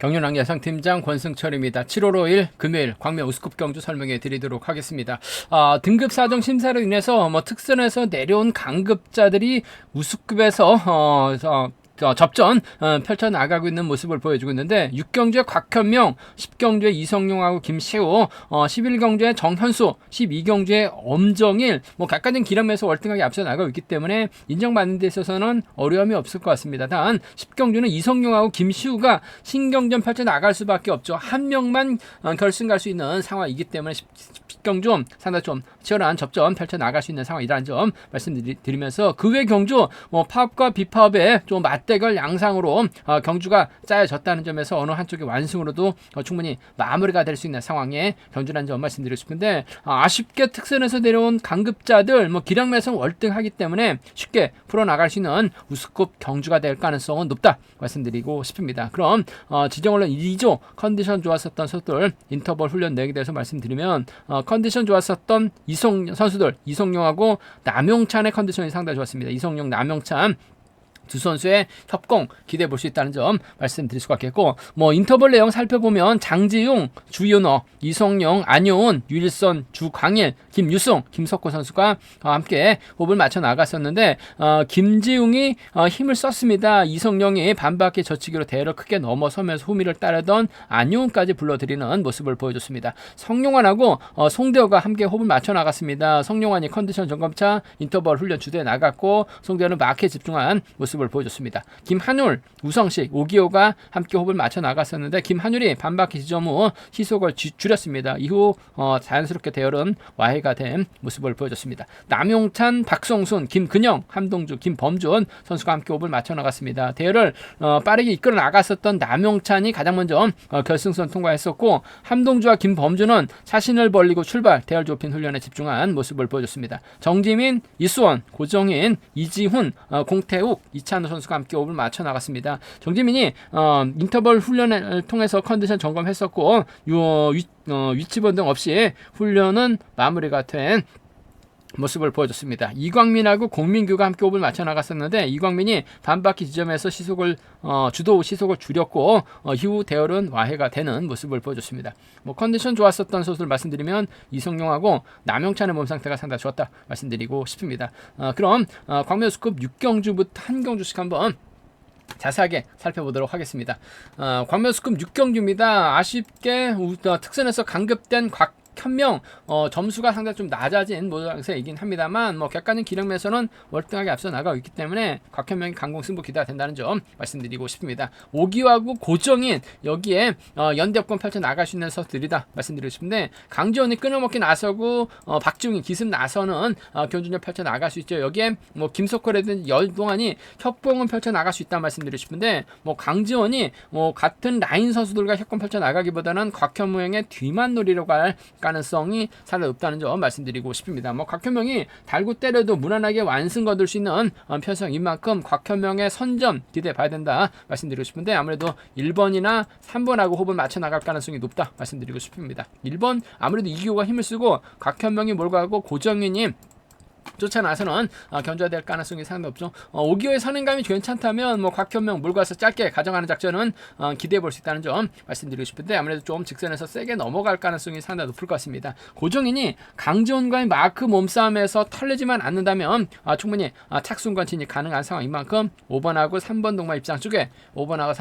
경륜왕 예상팀장 권승철입니다. 7월 5일 금요일 광명 우스컵 경주 설명해 드리도록 하겠습니다. 등급 사정 심사로 인해서 특선에서 내려온 강급자들이 우스컵에서 접전 펼쳐나가고 있는 모습을 보여주고 있는데 6경주에 곽현명, 10경주에 이성용하고 김시우, 11경주에 정현수, 12경주에 엄정일 각가는 기량에서 월등하게 앞서 나가고 있기 때문에 인정받는 데 있어서는 어려움이 없을 것 같습니다. 단 10경주는 이성용하고 김시우가 신경전 펼쳐나갈 수밖에 없죠. 한 명만 결승 갈 수 있는 상황이기 때문에 10경주 상당히 좀 치열한 접전 펼쳐나갈 수 있는 상황이라는 점 말씀드리면서 그 외 경주 파업과 비파업의 좀 맞대결 양상으로 경주가 짜여졌다는 점에서 어느 한쪽의 완승으로도 충분히 마무리가 될 수 있는 상황에 경주라는 점 말씀드리고 싶은데 아쉽게 특선에서 내려온 강급자들 기량매성 월등하기 때문에 쉽게 풀어나갈 수 있는 우스컵 경주가 될 가능성은 높다 말씀드리고 싶습니다. 그럼 지정언론 2조 컨디션 좋았었던 선수들 인터벌 훈련 내역에 대해서 말씀드리면 컨디션 좋았었던 선수들 이성용하고 남용찬의 컨디션이 상당히 좋았습니다. 이성용, 남용찬 두 선수의 협공 기대해 볼 수 있다는 점 말씀드릴 수가 있겠고 인터벌 내용 살펴보면 장지용, 주윤호, 이성용, 안효은, 유일선, 주광일, 김유승, 김석호 선수가 함께 호흡을 맞춰 나갔었는데 김지용이 힘을 썼습니다. 이성용이 반바퀴 젖히기로 대회를 크게 넘어서면서 후미를 따르던 안효은까지 불러들이는 모습을 보여줬습니다. 성용환하고 송대호가 함께 호흡을 맞춰 나갔습니다. 성용환이 컨디션 점검차 인터벌 훈련 주도에 나갔고 송대호는 마크에 집중한 모습을 보여줬습니다. 김한율, 우성식, 오기호가 함께 호흡을 맞춰 나갔었는데 김한율이 반바퀴 지점 후 시속을 줄였습니다. 이후 자연스럽게 대열은 와해가 된 모습을 보여줬습니다. 남용찬, 박성순, 김근영, 함동주, 김범준 선수가 함께 호흡을 맞춰 나갔습니다. 대열을 빠르게 이끌어 나갔었던 남용찬이 가장 먼저 결승선 통과했었고 함동주와 김범준은 자신을 벌리고 출발, 대열 좁힌 훈련에 집중한 모습을 보여줬습니다. 정지민, 이수원, 고정인, 이지훈, 공태욱, 이찬호 선수가 함께 호흡을 맞춰 나갔습니다. 정지민이 인터벌 훈련을 통해서 컨디션 점검했었고 위치 변동 없이 훈련은 마무리가 된 모습을 보여줬습니다. 이광민하고 공민규가 함께 호흡을 맞춰 나갔었는데 이광민이 반바퀴 지점에서 주도 시속을 줄였고 이후 대열은 와해가 되는 모습을 보여줬습니다. 컨디션 좋았었던 선수를 말씀드리면 이성용하고 남용찬의 몸 상태가 상당히 좋았다 말씀드리고 싶습니다. 그럼 광명 우스컵 6경주부터 한 경주씩 한번 자세하게 살펴보도록 하겠습니다. 광명 우스컵 6경주입니다. 아쉽게 특선에서 강급된 현명 점수가 상당히 좀 낮아진 모양새이긴 합니다만 객관적인 기량에서는 월등하게 앞서 나가고 있기 때문에 곽현명이 강공 승부 기대가 된다는 점 말씀드리고 싶습니다. 오기호하고 고정인 여기에 연대업권 펼쳐 나갈 수 있는 선수들이다 말씀드리고 싶은데 강지원이 끊어먹기 나서고 박지웅이 기습 나서는 경준력 펼쳐 나갈 수 있죠. 여기에 김석호라든지 열동안이 협공은 펼쳐 나갈 수 있다 말씀드리고 싶은데 강지원이 같은 라인 선수들과 협공 펼쳐 나가기보다는 곽현명의 뒤만 노리려고 할 가능성이 상당히 높다는 점 말씀드리고 싶습니다. 곽현명이 달고 때려도 무난하게 완승 거둘 수 있는 편성인 만큼 곽현명의 선점 기대해 봐야 된다 말씀드리고 싶은데 아무래도 1번이나 3번하고 호흡을 맞춰 나갈 가능성이 높다 말씀드리고 싶습니다. 1번 아무래도 이기호가 힘을 쓰고 곽현명이 몰고 가고 고정희님 쫓아나서는 견제가 될 가능성이 상당히 높죠. 오기호의 선행감이 괜찮다면 곽현명 몰고 가서 짧게 가져가는 작전은 기대해 볼 수 있다는 점 말씀드리고 싶은데 아무래도 좀 직선에서 세게 넘어갈 가능성이 상당히 높을 것 같습니다. 고정인이 강지원과의 마크 몸싸움에서 털리지만 않는다면 충분히 착순권 진입 가능한 상황인 만큼 5번하고 3번 동반 입상 쪽에 5번하고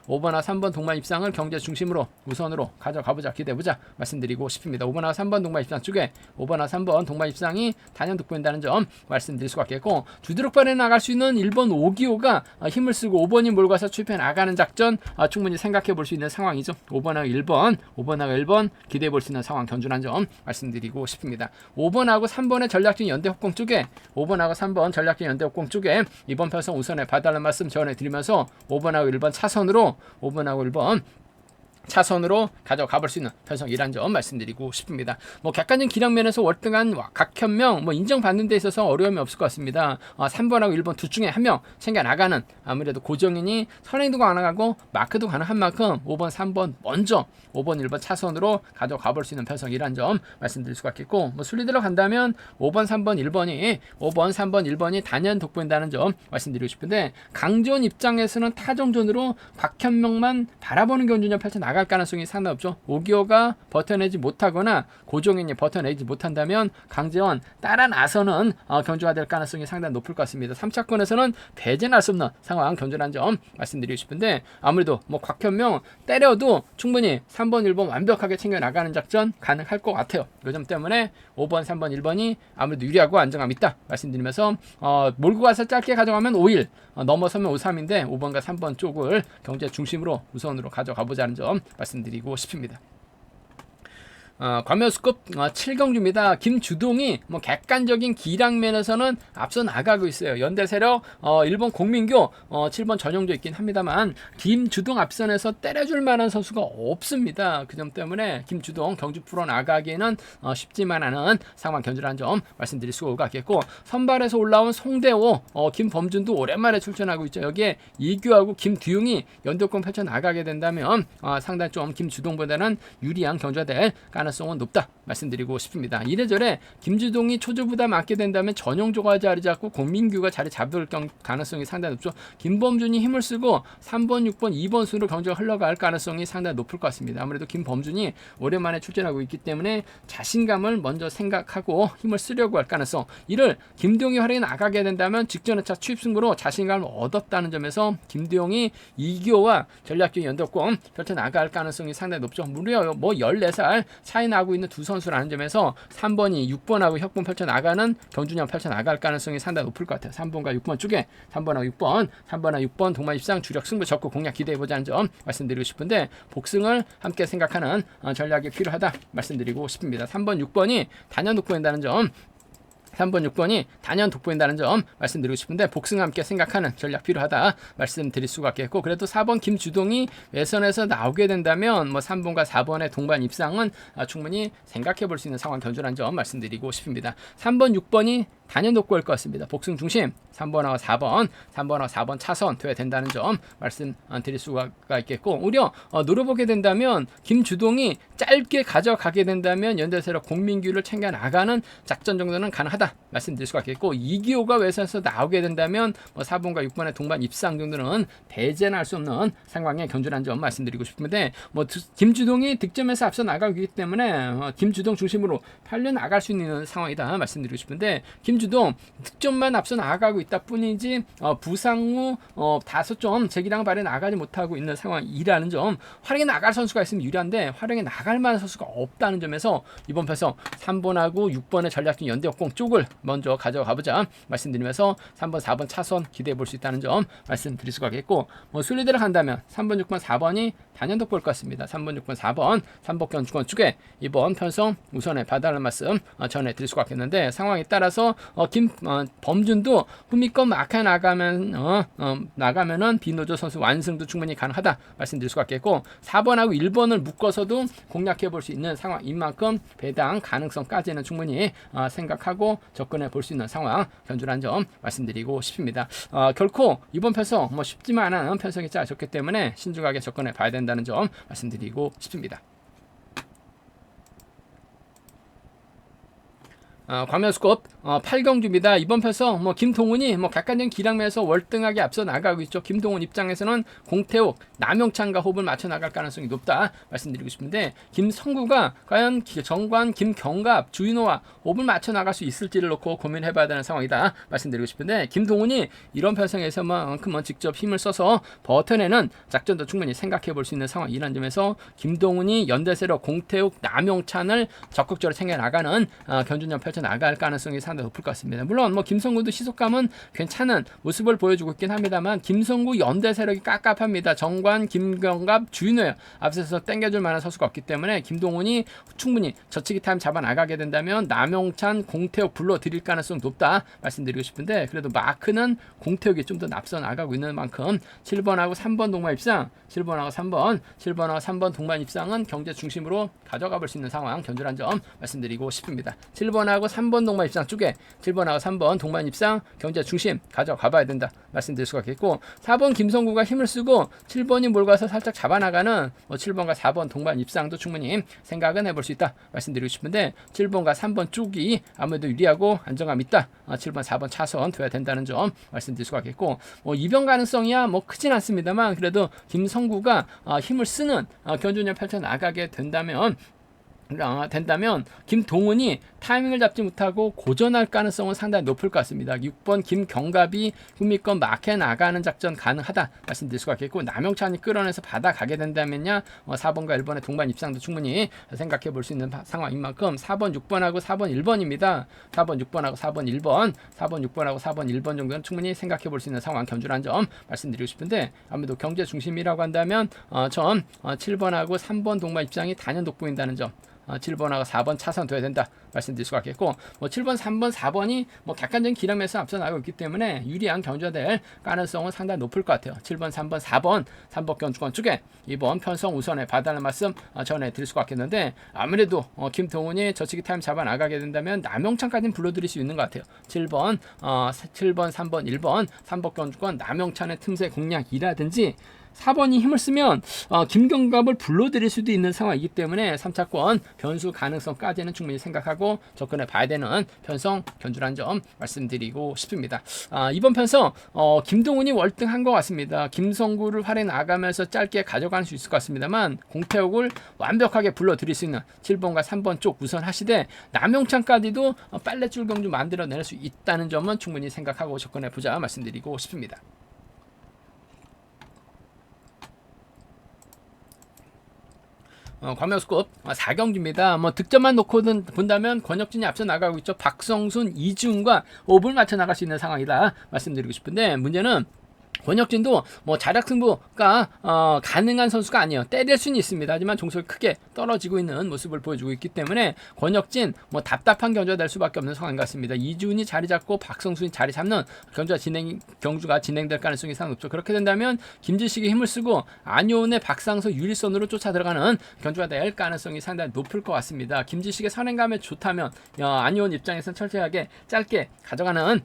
3번 동반 입상을 경제 중심으로 우선으로 가져가보자 기대해보자 말씀드리고 싶습니다. 5번하고 3번 동반 입상 쪽에 5번하고 3번 동반 입상이 단연 돋보인다는 점 말씀드릴 수가 있겠고 주드럭발에 나갈 수 있는 1번 오기호가 힘을 쓰고 5번이 몰고 가서 출패 나가는 작전 충분히 생각해 볼 수 있는 상황이죠. 5번하고 1번 기대해 볼 수 있는 상황 견준한 점 말씀드리고 싶습니다. 5번하고 3번의 전략적인 연대 협공 쪽에 5번하고 3번 전략적인 연대 협공 쪽에 이번 편성 우선에 봐달라는 말씀 전해드리면서 5번하고 1번 차선으로 5번하고 1번 차선으로 가져가 볼 수 있는 편성이란 점 말씀드리고 싶습니다. 뭐 객관적인 기량면에서 월등한 각현명 뭐 인정받는 데 있어서 어려움이 없을 것 같습니다. 3번하고 1번 둘 중에 한 명 챙겨 나가는 아무래도 고정인이 선행도 가능하고 마크도 가능한 만큼 5번 3번 먼저 5번 1번 차선으로 가져가 볼 수 있는 편성이란 점 말씀드릴 수가 있겠고, 뭐 순리대로 간다면 5번 3번 1번이 단연 돋보인다는 점 말씀드리고 싶은데, 강전 입장에서는 타정전으로 곽현명만 바라보는 경주전 펼쳐 나갈 가능성이 상당히 없죠. 오기어가 버텨내지 못하거나 고종인이 버텨내지 못한다면 강재원 따라 나서는 경주가 될 가능성이 상당히 높을 것 같습니다. 3차권에서는 배제할 수 없는 상황 경주라는 점 말씀드리고 싶은데, 아무래도 뭐 곽현명 때려도 충분히 3번 1번 완벽하게 챙겨 나가는 작전 가능할 것 같아요. 그 점 때문에 5번 3번 1번이 아무래도 유리하고 안정감 있다 말씀드리면서, 몰고 가서 짧게 가져가면 5일, 넘어서면 5-3인데 5번과 3번 쪽을 경제 중심으로 우선으로 가져가 보자는 점 말씀드리고 싶습니다. 과묘수급 7경주입니다. 김주동이 뭐 객관적인 기량면에서는 앞서 나가고 있어요. 연대세력 일본 공민교 7번 전용도 있긴 합니다만 김주동 앞선에서 때려줄 만한 선수가 없습니다. 그 점 때문에 김주동 경주 풀어 나가기에는 쉽지만 않은 상황 견주라는 점 말씀드릴 수가 있겠고, 선발에서 올라온 송대호 김범준도 오랜만에 출전하고 있죠. 여기에 이규하고 김두용이 연대권 펼쳐 나가게 된다면 상당히 좀 김주동보다는 유리한 경주가 될 가능성은 높다 말씀드리고 싶습니다. 이래저래 김주동이 초조부담 맞게 된다면 전용조가 자리 잡고 공민규가 자리 잡을 가능성이 상당히 높죠. 김범준이 힘을 쓰고 3번, 6번, 2번 순으로 경주가 흘러갈 가능성이 상당히 높을 것 같습니다. 아무래도 김범준이 오랜만에 출전하고 있기 때문에 자신감을 먼저 생각하고 힘을 쓰려고 할 가능성, 이를 김두용이 활약이 나가게 된다면 직전 회차 추입승부로 자신감을 얻었다는 점에서 김두용이 이기호와 전략적 연대권 펼쳐 나갈 가능성이 상당히 높죠. 무려 뭐 14살 차이 나고 있는 두 선수라는 점에서 3번이 6번하고 협분 펼쳐 나가는 경주년 펼쳐 나갈 가능성이 상당히 높을 것 같아요. 3번과 6번 쪽에 3번하고 6번 동반 입상 주력 승부 적고 공략 기대해보자는 점 말씀드리고 싶은데, 복승을 함께 생각하는 전략이 필요하다 말씀드리고 싶습니다. 3번 6번이 단연 돋보인다는 점, 3번 6번이 단연 돋보인다는 점 말씀드리고 싶은데, 복승과 함께 생각하는 전략 필요하다 말씀드릴 수가 있겠고, 그래도 4번 김주동이 외선에서 나오게 된다면 뭐 3번과 4번의 동반 입상은 충분히 생각해 볼 수 있는 상황 견주라는 점 말씀드리고 싶습니다. 3번 6번이 단연 돋보일 것 같습니다. 복승 중심 3번하고 4번 차선 돼야 된다는 점 말씀드릴 수가 있겠고, 오히려 노려보게 된다면 김주동이 짧게 가져가게 된다면 연대세력 공민규를 챙겨 나가는 작전 정도는 가능하다 말씀드릴 수가 있겠고, 이기호가 외선에서 나오게 된다면 뭐 4번과 6번의 동반 입상 정도는 배제는 할 수 없는 상황의 견주라는 점 말씀드리고 싶은데, 뭐 김주동이 득점에서 앞서 나가기 때문에 김주동 중심으로 팔려 나갈 수 있는 상황이다 말씀드리고 싶은데, 김주동 득점만 앞서 나가고 있다 뿐이지 부상 후 5점 제기량 발에 나가지 못하고 있는 상황이라는 점, 활용에 나갈 선수가 있으면 유리한데 활용에 나갈 만한 선수가 없다는 점에서 이번 편성 3번하고 6번의 전략적 연대역공 쪽을 먼저 가져가보자 말씀드리면서 3번 4번 차선 기대해 볼 수 있다는 점 말씀드릴 수가 있겠고, 뭐 순리대로 간다면 3번 6번 4번이 단연 돋보일 것 같습니다. 3번 6번 4번 3복견 주권 쪽에 이번 편성 우선에 봐달라는 말씀 전해드릴 수가 있겠는데, 상황에 따라서 범준도 후미권 마카 나가면은 비노조 선수 완승도 충분히 가능하다 말씀드릴 수가 있겠고, 4번하고 1번을 묶어서도 공략해 볼 수 있는 상황인 만큼 배당 가능성까지는 충분히 생각하고 접근해 볼 수 있는 상황 견주라는 점 말씀드리고 싶습니다. 결코 이번 편성 뭐 쉽지만 않은 편성이 짜졌기 때문에 신중하게 접근해 봐야 된다는 점 말씀드리고 싶습니다. 과면수급 8경주입니다. 이번 편성 뭐 김동훈이 뭐 객관적인 기량면에서 월등하게 앞서 나가고 있죠. 김동훈 입장에서는 공태욱, 남영찬과 호흡을 맞춰 나갈 가능성이 높다 말씀드리고 싶은데, 김성구가 과연 정관, 김경갑, 주인호와 호흡을 맞춰 나갈 수 있을지를 놓고 고민해봐야 되는 상황이다 말씀드리고 싶은데, 김동훈이 이런 편성에서만큼은 직접 힘을 써서 버텨내는 작전도 충분히 생각해 볼 수 있는 상황이라는 점에서 김동훈이 연대세력 공태욱, 남영찬을 적극적으로 챙겨 나가는 견주년 펼쳐 펼쳐나갈 가능성이 상당히 높을 것 같습니다. 물론 뭐 김성구도 시속감은 괜찮은 모습을 보여주고 있긴 합니다만 김성구 연대 세력이 깝깝합니다. 정관, 김경갑, 주인호요. 앞서서 땡겨줄 만한 선수가 없기 때문에 김동훈이 충분히 저치기 타임 잡아나가게 된다면 남용찬, 공태욱 불러들일 가능성 높다 말씀드리고 싶은데 그래도 마크는 공태욱이 좀 더 앞서 나가고 있는 만큼 7번하고 3번 동반 입상 7번하고 3번 동반 입상은 경제 중심으로 가져가 볼 수 있는 상황 견줄한 점 말씀드리고 싶습니다. 7번하고 3번 동반 입상 쪽에 7번하고 3번 동반 입상 경제 중심 가져가 봐야 된다 말씀드릴 수가 있겠고 4번 김성구가 힘을 쓰고 7번이 몰가서 살짝 잡아나가는 7번과 4번 동반 입상도 충분히 생각은 해볼 수 있다 말씀드리고 싶은데 7번과 3번 쪽이 아무래도 유리하고 안정감 있다 7번 4번 차선 둬야 된다는 점 말씀드릴 수가 있겠고 이변 가능성이야 크진 않습니다만 그래도 김성구가 힘을 쓰는 견주년 펼쳐 나가게 된다면 김동훈이 타이밍을 잡지 못하고 고전할 가능성은 상당히 높을 것 같습니다. 6번 김경갑이 국미권 마켓 나가는 작전 가능하다 말씀드릴 수가 있겠고 남영찬이 끌어내서 받아가게 된다면야 4번과 1번의 동반 입상도 충분히 생각해 볼 수 있는 상황인 만큼 4번 6번하고 4번 1번입니다. 4번 6번하고 4번 1번 4번 6번하고 4번 1번 정도는 충분히 생각해 볼 수 있는 상황 견줄한 점 말씀드리고 싶은데 아무래도 경제 중심이라고 한다면 전 7번하고 3번 동반 입상이 단연 돋보인다는 점 7번하고 4번 차선 둬야 된다 말씀드릴 수가 있겠고 7번, 3번, 4번이 객관적인 기량에서 앞서 나가고 있기 때문에 유리한 견주가 될 가능성은 상당히 높을 것 같아요. 7번, 3번, 4번 3번 견주권 쪽에 이번 편성 우선에 봐달라는 말씀 전해드릴 수가 있겠는데 아무래도 김동훈이 저치기 타임 잡아 나가게 된다면 남영찬까지는 불러드릴 수 있는 것 같아요. 7번, 3번, 1번 3번 견주권 남영찬의 틈새 공략이라든지 4번이 힘을 쓰면 김경갑을 불러들일 수도 있는 상황이기 때문에 3차권 변수 가능성까지는 충분히 생각하고 접근해 봐야 되는 편성 견주란 점 말씀드리고 싶습니다. 이번 편성 김동훈이 월등한 것 같습니다. 김성구를 활에 나가면서 짧게 가져갈 수 있을 것 같습니다만 공태욱을 완벽하게 불러들일 수 있는 7번과 3번 쪽 우선 하시되 남용찬까지도 빨래줄 경주 만들어낼 수 있다는 점은 충분히 생각하고 접근해 보자 말씀드리고 싶습니다. 광명스급 4경기입니다. 득점만 놓고 본다면 권혁진이 앞서 나가고 있죠. 박성순, 이지훈과 5분 맞춰 나갈 수 있는 상황이다 말씀드리고 싶은데 문제는 권혁진도 자력승부가 가능한 선수가 아니에요. 때릴 수는 있습니다. 하지만 종속이 크게 떨어지고 있는 모습을 보여주고 있기 때문에 권혁진 답답한 경주가 될 수밖에 없는 상황인 것 같습니다. 이주훈이 자리 잡고 박성순이 자리 잡는 경주가 진행될 가능성이 상당히 높죠. 그렇게 된다면 김지식이 힘을 쓰고 안효은의 박상서 유리선으로 쫓아 들어가는 경주가 될 가능성이 상당히 높을 것 같습니다. 김지식의 선행감에 좋다면 안효은 입장에서는 철저하게 짧게 가져가는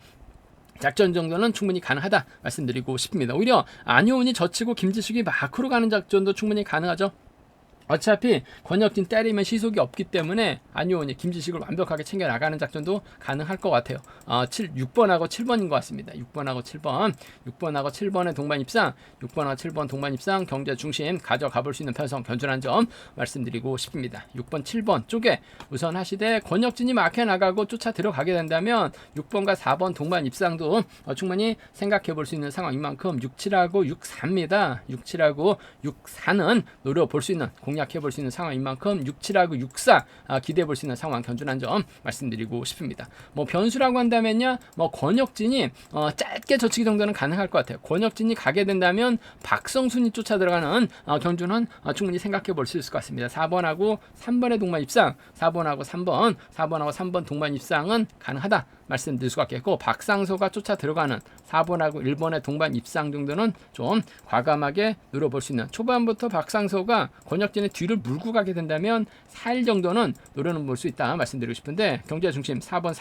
작전 정도는 충분히 가능하다 말씀드리고 싶습니다. 오히려 안효은이 젖히고 김지식이 마크로 가는 작전도 충분히 가능하죠. 어차피 권혁진 때리면 시속이 없기 때문에 안효은이 김지식을 완벽하게 챙겨 나가는 작전도 가능할 것 같아요. 6번하고 7번인 것 같습니다. 6번하고 7번의 동반 입상 6번하고 7번 동반 입상 경제 중심 가져가 볼 수 있는 편성 견준한 점 말씀드리고 싶습니다. 6번 7번 쪽에 우선 하시되 권혁진이 막혀 나가고 쫓아 들어가게 된다면 6번과 4번 동반 입상도 충분히 생각해 볼 수 있는 상황인 만큼 6, 7하고 6, 4입니다. 6, 7하고 6, 4는 노려볼 수 있는 공략해 볼 수 있는 상황인 만큼 6, 7하고 6, 4 기대해 볼 수 있는 상황 견준한 점 말씀드리고 싶습니다. 변수라고 한다면요, 권혁진이 짧게 젖히기 정도는 가능할 것 같아요. 권혁진이 가게 된다면 박성순이 쫓아 들어가는 경주는 충분히 생각해 볼 수 있을 것 같습니다. 4번하고 3번의 동반 입상, 4번하고 3번 동반 입상은 가능하다 말씀드릴 수가 있겠고, 박상서가 쫓아 들어가는 4번하고 1번의 동반 입상 정도는 좀 과감하게 노려볼 수 있는, 초반부터 박상서가 권혁진의 뒤를 물고 가게 된다면 4일 정도는 노려는 볼 수 있다 말씀드리고 싶은데, 경제 중심 4번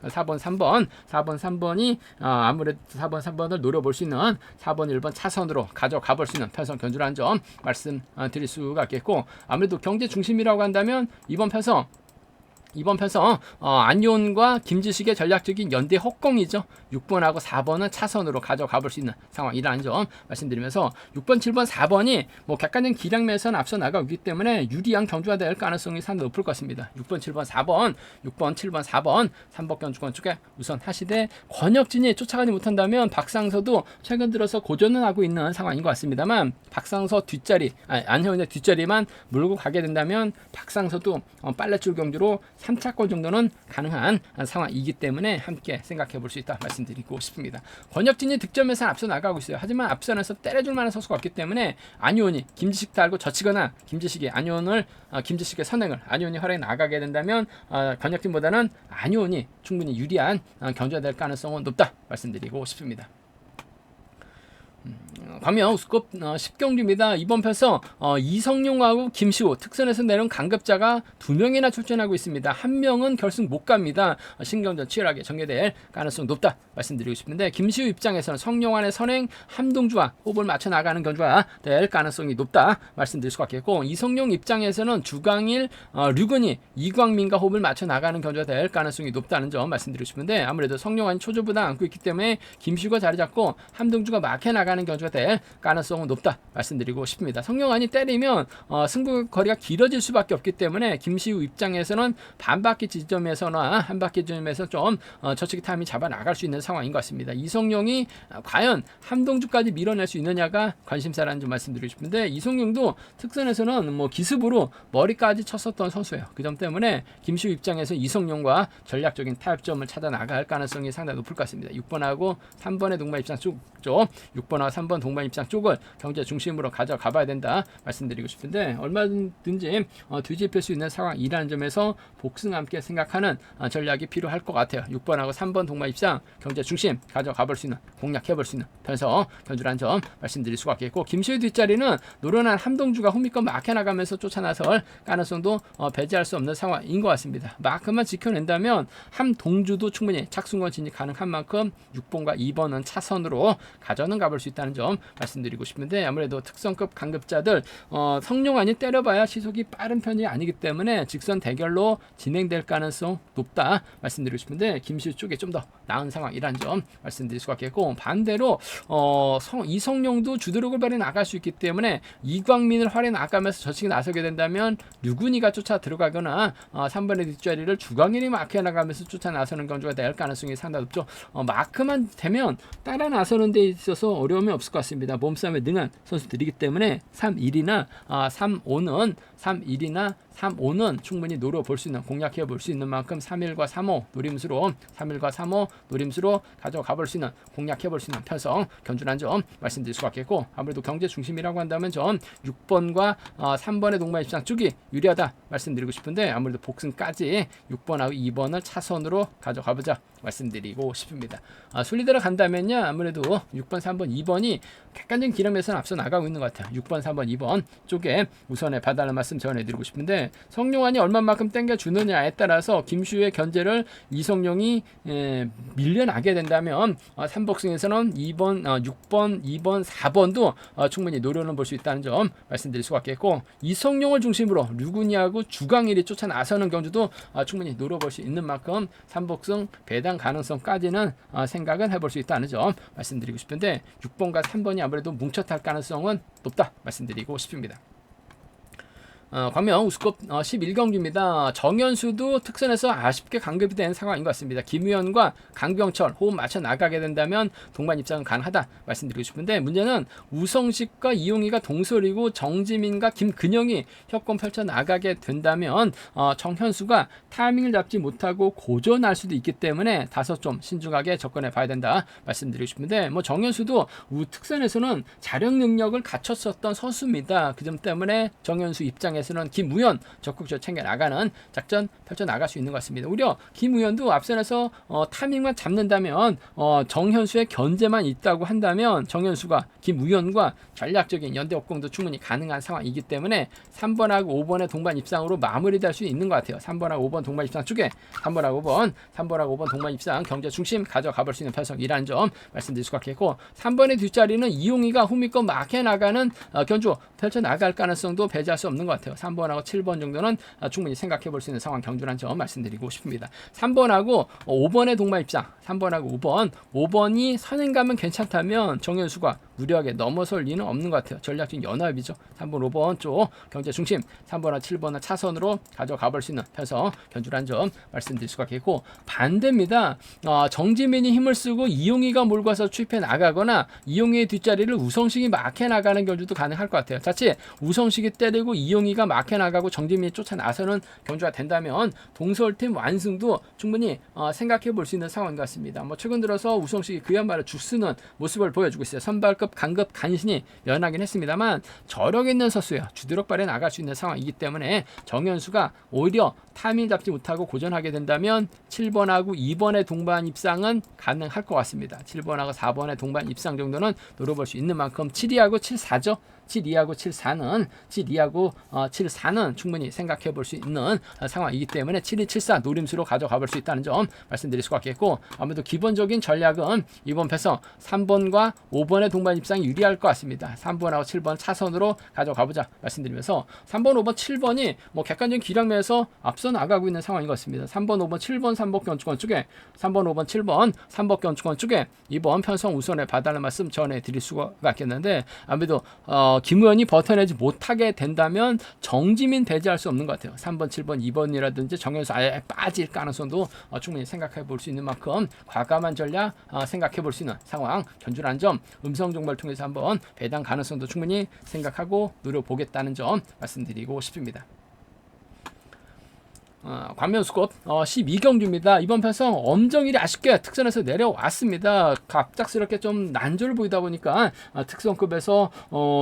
3번이 아무래도 4번 3번을 노려볼 수 있는 4번 1번 차선으로 가져가 볼 수 있는 편성 견주라는 점 말씀드릴 수가 있겠고, 아무래도 경제 중심이라고 한다면 이번 편성 안효은과 김지식의 전략적인 연대 혹공이죠. 6번하고 4번은 차선으로 가져가 볼 수 있는 상황이라는 점 말씀드리면서 6번, 7번, 4번이 객관적인 기량면에서는 앞서 나가기 때문에 유리한 경주가 될 가능성이 상당히 높을 것 같습니다. 6번, 7번, 4번 3번 경주권 쪽에 우선 하시되, 권혁진이 쫓아가지 못한다면 박상서도 최근 들어서 고전을 하고 있는 상황인 것 같습니다만, 박상서 안효은의 뒷자리만 물고 가게 된다면 박상서도 빨래줄 경주로 3차권 정도는 가능한 상황이기 때문에 함께 생각해 볼 수 있다 말씀드리고 싶습니다. 권혁진이 득점에서 앞서 나가고 있어요. 하지만 앞선에서 때려줄 만한 선수가 없기 때문에 안효원이 김지식 달고 젖히거나 김지식의 선행을 안효원이 활약에 나가게 된다면 권혁진보다는 안효원이 충분히 유리한 경주가 될 가능성은 높다 말씀드리고 싶습니다. 광명 우스컵 10경주입니다. 이번 편에서 이성용하고 김시호 특선에서 내려온 강급자가 2명이나 출전하고 있습니다. 1명은 결승 못 갑니다. 신경전 치열하게 전개될 가능성이 높다 말씀드리고 싶은데 김시호 입장에서는 성룡환의 선행 함동주와 호흡을 맞춰 나가는 견주가 될 가능성이 높다 말씀드릴 수 같겠고, 이성용 입장에서는 주강일, 류근희, 이광민과 호흡을 맞춰 나가는 견주가 될 가능성이 높다는 점 말씀드리고 싶은데, 아무래도 성룡환이 초조부담 안고 있기 때문에 김시호가 자리 잡고 함동주가 막혀 나가는 견주가 될 가능성은 높다 말씀드리고 싶습니다. 성룡환이 때리면 승부 거리가 길어질 수밖에 없기 때문에 김시우 입장에서는 반바퀴 지점에서나 한 바퀴 지점에서 좀 저치기 타임이 잡아 나갈 수 있는 상황인 것 같습니다. 이성용이 과연 함동주까지 밀어낼 수 있느냐가 관심사라는 점 말씀드리고 싶은데, 이성용도 특선에서는 기습으로 머리까지 쳤었던 선수예요. 그 점 때문에 김시우 입장에서 이성용과 전략적인 타협점을 찾아 나갈 가능성이 상당히 높을 것 같습니다. 6번하고 3번의 동반 입장 쪽 6번하고 3번 동반 입장 쪽을 경제 중심으로 가져가 봐야 된다 말씀드리고 싶은데, 얼마든지 뒤집힐 수 있는 상황이라는 점에서 복승과 함께 생각하는 전략이 필요할 것 같아요. 6번하고 3번 동반 입장 경제 중심 가져가 볼 수 있는, 공략해 볼 수 있는 편에서 견주라는 점 말씀드릴 수가 있겠고, 김시우 뒷자리는 노련한 함동주가 후미권 막혀나가면서 쫓아나설 가능성도 배제할 수 없는 상황인 것 같습니다. 마크만 지켜낸다면 함동주도 충분히 착승권 진입 가능한 만큼 6번과 2번은 차선으로 가져는 가볼 수 있다는 점 말씀드리고 싶은데, 아무래도 특성급 강급자들 성룡환이 때려봐야 시속이 빠른 편이 아니기 때문에 직선 대결로 진행될 가능성 높다 말씀드리고 싶은데, 김시우 쪽에 좀 더 나은 상황이라는 점 말씀드릴 수가 있겠고, 반대로 이성용도 주도력을 발휘 나갈 수 있기 때문에 이광민을 활에 나가면서 저치기 나서게 된다면 류근희가 쫓아 들어가거나 3번의 뒷자리를 주광일이 마크해 나가면서 쫓아 나서는 경주가 될 가능성이 상당히 높죠. 마크만 되면 따라 나서는 데 있어서 어려움이 없을 것 같습니다. 몸싸움에 능한 선수들이기 때문에 3-1이나 3-5는 충분히 노려볼 수 있는, 공략해 볼 수 있는 만큼 3-1과 3-5 노림수로 가져가 볼 수 있는, 공략해 볼 수 있는 편성 견주란 점 말씀드릴 수가 있겠고, 아무래도 경제 중심이라고 한다면 전 6번과 3번의 동반 입장 쪽이 유리하다 말씀드리고 싶은데, 아무래도 복승까지 6번하고 2번을 차선으로 가져가 보자 말씀드리고 싶습니다. 순리대로 간다면요, 아무래도 6번, 3번, 2번이 객관적인 기름에서는 앞서 나가고 있는 것 같아요. 6번, 3번, 2번 쪽에 우선에 봐달라는 말씀 전해드리고 싶은데, 성룡환이 얼마만큼 땡겨주느냐에 따라서 김슈의 견제를 이성용이 밀려나게 된다면 3복승에서는 6번, 2번, 4번도 충분히 노려는 볼 수 있다는 점 말씀드릴 수가 있겠고, 이성용을 중심으로 류근희하고 주광일이 쫓아 나서는 경주도 충분히 노려볼 수 있는 만큼 3복승 배당 가능성까지는 생각은 해볼 수 있다는 점 말씀드리고 싶은데, 6번과 3번이 아무래도 뭉쳐탈 가능성은 높다 말씀드리고 싶습니다. 광명 우스컵 11경기입니다. 정현수도 특선에서 아쉽게 강급이 된 상황인 것 같습니다. 김우현과 강병철 호흡 맞춰 나가게 된다면 동반 입장은 가능하다 말씀드리고 싶은데, 문제는 우성식과 이용희가 동설이고 정지민과 김근영이 협공 펼쳐 나가게 된다면 정현수가 타이밍을 잡지 못하고 고전할 수도 있기 때문에 다소 좀 신중하게 접근해 봐야 된다 말씀드리고 싶은데, 정현수도 특선에서는 자력 능력을 갖췄었던 선수입니다. 그 점 때문에 정현수 입장에서는 김우현 적극적으로 챙겨 나가는 작전 펼쳐 나갈 수 있는 것 같습니다. 오히려 김우현도 앞선에서 타이밍만 잡는다면 정현수의 견제만 있다고 한다면 정현수가 김우현과 전략적인 연대 역공도 충분히 가능한 상황이기 때문에 3번하고 5번의 동반 입상으로 마무리될 수 있는 것 같아요. 3번하고 5번 동반 입상 쪽에 3번하고 5번 동반 입상 경제 중심 가져가 볼 수 있는 편성이라는 점 말씀드릴 수가 있겠고, 3번의 뒷자리는 이용희가 후미권 막혀 나가는 견주 펼쳐 나갈 가능성도 배제할 수 없는 것 같아요. 3번하고 7번 정도는 충분히 생각해 볼 수 있는 상황 경주라는 점 말씀드리고 싶습니다. 3번하고 5번의 동반 입장, 3번하고 5번이 선행가면 괜찮다면 정현수가 무리하게 넘어설 리는 없는 것 같아요. 전략적인 연합이죠. 3번, 5번 쪽 경제 중심 3번과 7번을 차선으로 가져가 볼 수 있는 편성 견주란 점 말씀드릴 수가 있겠고, 반대입니다. 정지민이 힘을 쓰고 이용희가 몰고 와서 추입해 나가거나 이용희의 뒷자리를 우성식이 막해 나가는 경주도 가능할 것 같아요. 자칫 우성식이 때리고 이용희가 막해 나가고 정지민이 쫓아 나서는 경주가 된다면 동서울팀 완승도 충분히 생각해 볼 수 있는 상황인 것 같습니다. 뭐 최근 들어서 우성식이 그야말로 죽쓰는 모습을 보여주고 있어요. 선발급 강급 간신히 면하긴 했습니다만 저력 있는 선수예요. 주드럭발에 나갈 수 있는 상황이기 때문에 정현수가 오히려 타이밍 잡지 못하고 고전하게 된다면 7번하고 2번의 동반 입상은 가능할 것 같습니다. 7번하고 4번의 동반 입상 정도는 노려볼 수 있는 만큼 7위하고 7-4죠. 7-2하고 7-4는 7-2하고 7-4는 충분히 생각해 볼 수 있는 상황이기 때문에 7-2, 7-4 노림수로 가져가 볼 수 있다는 점 말씀드릴 수가 있겠고, 아무래도 기본적인 전략은 이번 패서 3번과 5번의 동반 입상이 유리할 것 같습니다. 3번하고 7번 차선으로 가져가 보자 말씀드리면서 3번, 5번, 7번이 뭐 객관적인 기량면에서 앞서 나가고 있는 상황인 것 같습니다. 3번, 5번, 7번 3번 견주권 쪽에 3번, 5번, 7번 3번 견주권 쪽에 이번 편성 우선에 봐달라는 말씀 전해드릴 수가 있겠는데, 아무래도 김우현이 버텨내지 못하게 된다면 정지민 배제할 수 없는 것 같아요. 3번, 7번, 2번이라든지 정현수 아예 빠질 가능성도 충분히 생각해 볼 수 있는 만큼 과감한 전략 생각해 볼 수 있는 상황 견주라는 점, 음성 정보를 통해서 한번 배당 가능성도 충분히 생각하고 노려보겠다는 점 말씀드리고 싶습니다. 광명수급 12경주입니다. 이번 편성 엄정일이 아쉽게 특선에서 내려왔습니다. 갑작스럽게 좀 난조를 보이다 보니까 특선급에서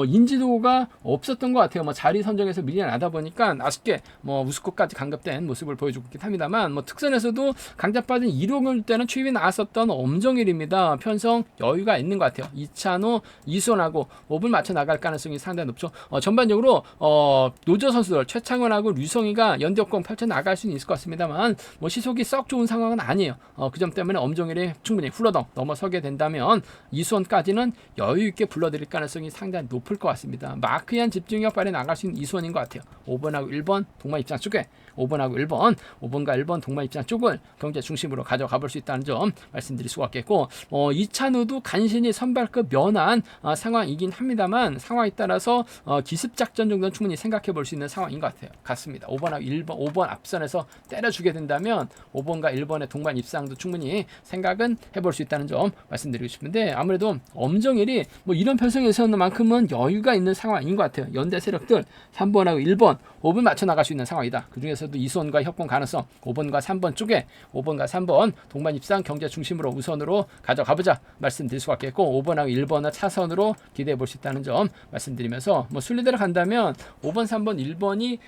인지도가 없었던 것 같아요. 뭐 자리 선정에서 밀려나다 보니까 아쉽게 뭐 우수급까지 강급된 모습을 보여주고 있긴 합니다만, 뭐 특선에서도 강자 빠진 1호경 때는 추입이 나왔었던 엄정일입니다. 편성 여유가 있는 것 같아요. 이찬호, 이손하고 5분 맞춰 나갈 가능성이 상당히 높죠. 전반적으로 노조 선수들 최창원하고 류성희가 연대역공 펼쳐 나갈 수는 있을 것 같습니다만, 뭐 시속이 썩 좋은 상황은 아니에요. 그 점 때문에 엄정일이 충분히 훌러덩 넘어서게 된다면 이수원까지는 여유 있게 불러들일 가능성이 상당히 높을 것 같습니다. 마크한 집중력 발휘 나갈 수 있는 이수원인 것 같아요. 5번하고 1번 동반 입장 쪽에 5번하고 1번, 5번과 1번 동반 입장 쪽을 경제 중심으로 가져가 볼 수 있다는 점 말씀드릴 수가 있겠고, 이찬우도 간신히 선발급 면한 상황이긴 합니다만, 상황에 따라서 기습 작전 정도는 충분히 생각해 볼 수 있는 상황인 것 같습니다. 5번하고 1번, 5번 앞선에서 때려주게 된다면 5번과 1번의 동반 입상도 충분히 생각은 해볼 수 있다는 점 말씀드리고 싶은데, 아무래도 엄정일이 뭐 이런 편성에서만큼은 여유가 있는 상황인 것 같아요. 연대 세력들 3번하고 1번, 5번 맞춰 나갈 수 있는 상황이다. 그 중에서도 이수원과 협공 가능성 5번과 3번 쪽에 5번과 3번 동반 입상 경제 중심으로 우선으로 가져가보자 말씀드릴 수가 있겠고, 5번하고 1번은 차선으로 기대해 볼 수 있다는 점 말씀드리면서, 뭐 순리대로 간다면 5번, 3번, 1번이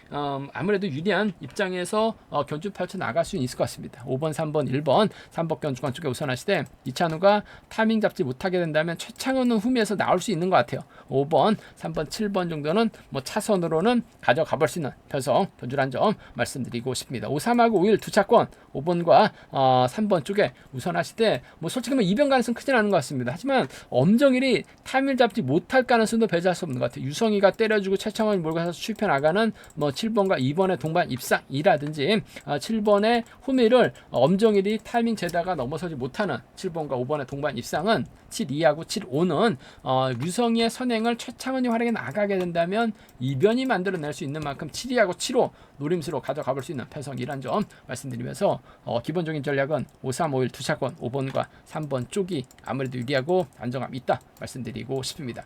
아무래도 유리한 입장에서 견주 펼쳐 나갈 수 있을 것 같습니다. 5번, 3번, 1번 3번 견주권 쪽에 우선하시되, 이찬우가 타이밍 잡지 못하게 된다면 최창원은 후미에서 나올 수 있는 것 같아요. 5번, 3번, 7번 정도는 뭐 차선으로는 가져가 볼 수 있는 편성 견주란 점 말씀드리고 싶습니다. 5, 3하고 5, 1 두 차권 5번과 3번 쪽에 우선하시되, 뭐 솔직히 뭐 이변 가능성 크진 않은 것 같습니다. 하지만 엄정일이 타이밍을 잡지 못할 가능성도 배제할 수 없는 것 같아요. 유성희가 때려주고 최창원이 몰고 가서 추입해 나가는 뭐 7번과 2번의 동반 입상이라든지 7번의 후미를 엄정일이 타이밍 재다가 넘어서지 못하는 7번과 5번의 동반 입상은 7-2하고 7-5는 유성희의 선행을 최창원이 활용해 나가게 된다면 이변이 만들어낼 수 있는 만큼 7-2하고 7-5 노림수로 가져가 볼 수 있는 편성이란 점 말씀드리면서, 기본적인 전략은 5, 3, 5, 1 두 차권 5번과 3번 쪽이 아무래도 유리하고 안정감이 있다 말씀드리고 싶습니다.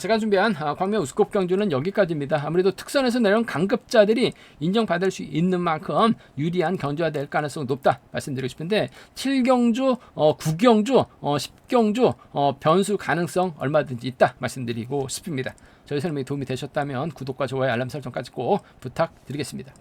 제가 준비한 광명 우스컵 경주는 여기까지입니다. 아무래도 특선에서 내려온 강급자들이 인정받을 수 있는 만큼 유리한 경주가 될 가능성이 높다 말씀드리고 싶은데, 7경주, 9경주, 10경주 변수 가능성 얼마든지 있다 말씀드리고 싶습니다. 저희 설명이 도움이 되셨다면 구독과 좋아요, 알람 설정까지 꼭 부탁드리겠습니다.